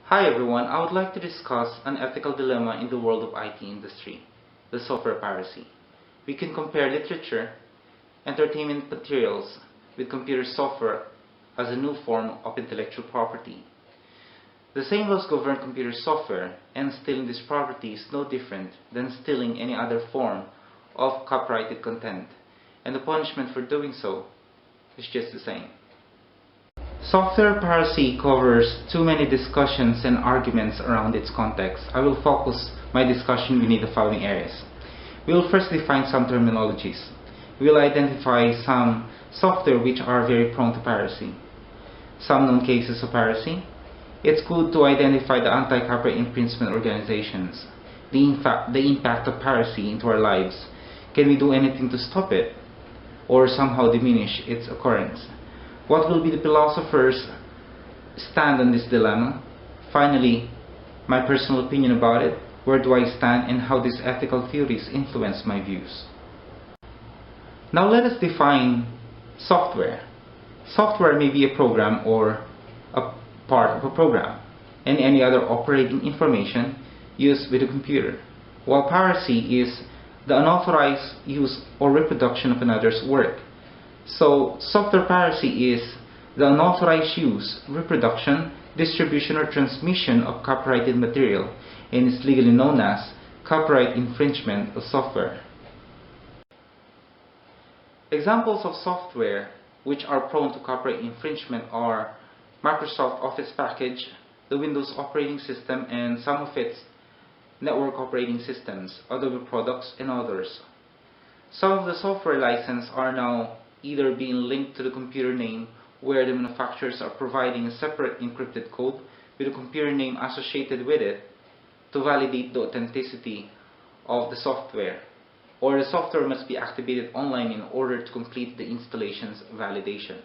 Hi everyone, I would like to discuss an ethical dilemma in the world of IT industry, the software piracy. We can compare literature, entertainment materials with computer software as a new form of intellectual property. The same laws govern computer software, and stealing this property is no different than stealing any other form of copyrighted content, and the punishment for doing so is just the same. Software piracy covers too many discussions and arguments around its context. I will focus my discussion within the following areas. We will first define some terminologies. We will identify some software which are very prone to piracy. Some known cases of piracy. It's good to identify the anti-copyright infringement organizations. The impact of piracy into our lives. Can we do anything to stop it or somehow diminish its occurrence? What will be the philosopher's stand on this dilemma? Finally, my personal opinion about it, where do I stand and how these ethical theories influence my views. Now let us define software. Software may be a program or a part of a program and any other operating information used with a computer, while piracy is the unauthorized use or reproduction of another's work. So, software piracy is the unauthorized use, reproduction, distribution, or transmission of copyrighted material and is legally known as copyright infringement of software. Examples of software which are prone to copyright infringement are Microsoft Office package, the Windows operating system, and some of its network operating systems, Adobe products, and others. Some of the software licenses are now either being linked to the computer name, where the manufacturers are providing a separate encrypted code with a computer name associated with it to validate the authenticity of the software, or the software must be activated online in order to complete the installation's validation.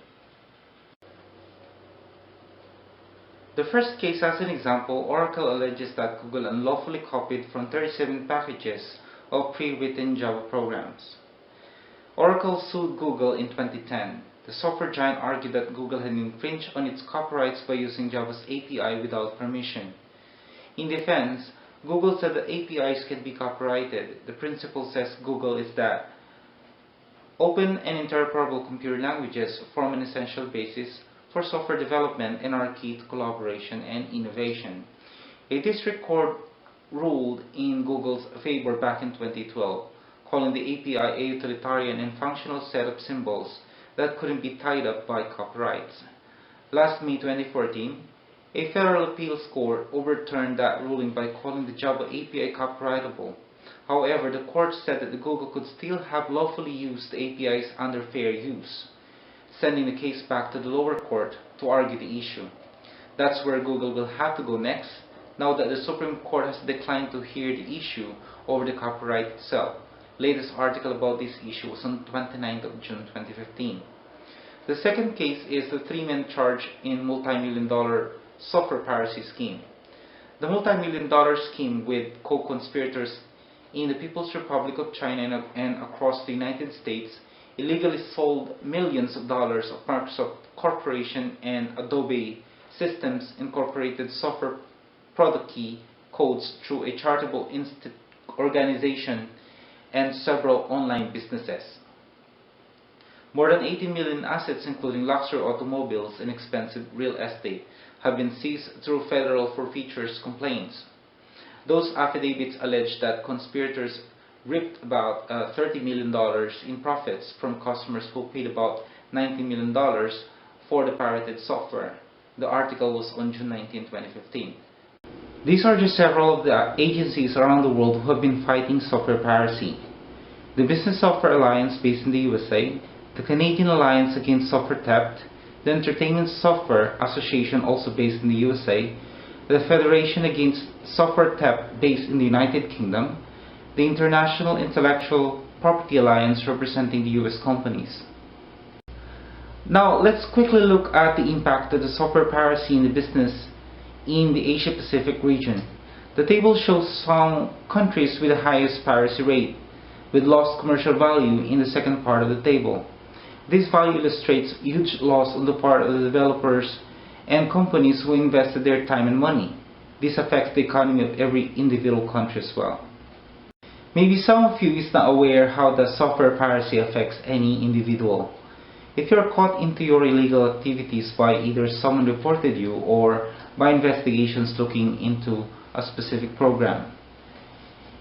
The first case, as an example, Oracle alleges that Google unlawfully copied from 37 packages of pre-written Java programs. Oracle sued Google in 2010. The software giant argued that Google had infringed on its copyrights by using Java's API without permission. In defense, Google said that APIs can be copyrighted. The principle, says Google, is that open and interoperable computer languages form an essential basis for software development and are key to collaboration and innovation. A district court ruled in Google's favor back in 2012. Calling the API a utilitarian and functional set of symbols that couldn't be tied up by copyrights. Last May 2014, a federal appeals court overturned that ruling by calling the Java API copyrightable. However, the court said that Google could still have lawfully used the APIs under fair use, sending the case back to the lower court to argue the issue. That's where Google will have to go next, now that the Supreme Court has declined to hear the issue over the copyright itself. Latest article about this issue was on 29th of June 2015. The second case is the three-man charge in multi-million-dollar software piracy scheme. The multi-million-dollar scheme with co-conspirators in the People's Republic of China and across the United States illegally sold millions of dollars of Microsoft Corporation and Adobe Systems Incorporated software product key codes through a charitable organization and several online businesses. More than 80 million assets, including luxury automobiles and expensive real estate, have been seized through federal forfeitures complaints. Those affidavits allege that conspirators reaped about $30 million in profits from customers who paid about $90 million for the pirated software. The article was on June 19, 2015. These are just several of the agencies around the world who have been fighting software piracy. The Business Software Alliance, based in the USA, the Canadian Alliance Against Software Theft, the Entertainment Software Association, also based in the USA, the Federation Against Software Theft, based in the United Kingdom, the International Intellectual Property Alliance, representing the US companies. Now, let's quickly look at the impact of the software piracy in the business in the Asia-Pacific region. The table shows some countries with the highest piracy rate, with lost commercial value in the second part of the table. This value illustrates huge loss on the part of the developers and companies who invested their time and money. this affects the economy of every individual country as well. Maybe some of you is not aware how the software piracy affects any individual. If you're caught into your illegal activities by either someone reported you or by investigations looking into a specific program,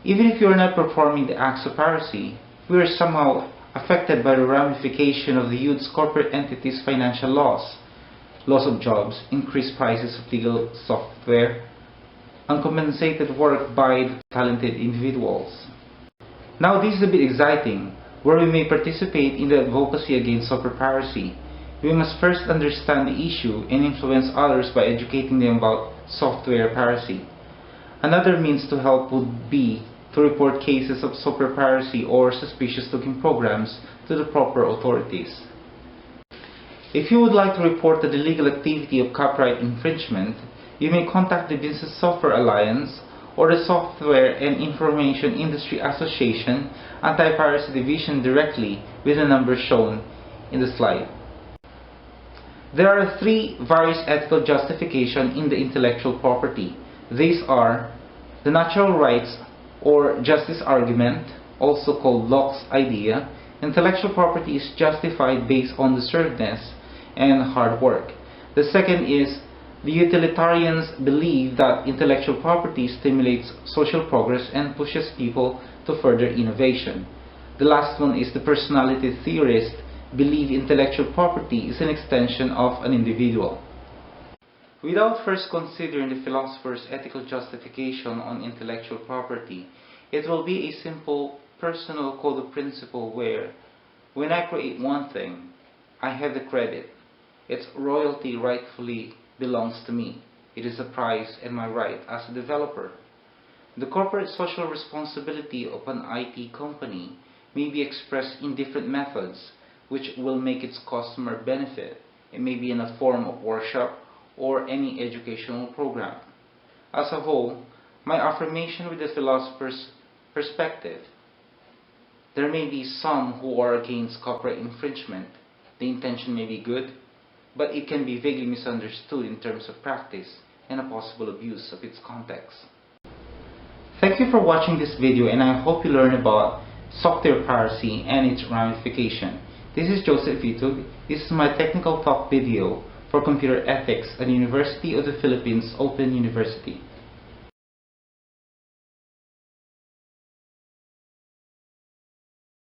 even if you're not performing the acts of piracy, we are somehow affected by the ramification of the huge corporate entities' financial loss of jobs, increased prices of legal software, uncompensated work by the talented individuals. Now this is a bit exciting, where we may participate in the advocacy against software piracy. We must first understand the issue and influence others by educating them about software piracy. Another means to help would be to report cases of software piracy or suspicious looking programs to the proper authorities. If you would like to report the illegal activity of copyright infringement, you may contact the Business Software Alliance or the Software and Information Industry Association Anti-Piracy Division directly with the number shown in the slide. There are three various ethical justifications in the intellectual property. These are the natural rights or justice argument, also called Locke's idea. Intellectual property is justified based on deservedness and hard work. The second is the utilitarians believe that intellectual property stimulates social progress and pushes people to further innovation. The last one is the personality theorists believe intellectual property is an extension of an individual. Without first considering the philosopher's ethical justification on intellectual property, it will be a simple personal code of principle where, when I create one thing, I have the credit. Its royalty rightfully belongs to me. It is a prize and my right as a developer. The corporate social responsibility of an IT company may be expressed in different methods, which will make its customer benefit. It may be in a form of workshop or any educational program. As a whole, my affirmation with the philosopher's perspective. There may be some who are against copyright infringement. The intention may be good, but it can be vaguely misunderstood in terms of practice and a possible abuse of its context. Thank you for watching this video, and I hope you learn about software piracy and its ramification. This is Joseph Vitug. This is my technical talk video for computer ethics at University of the Philippines Open University.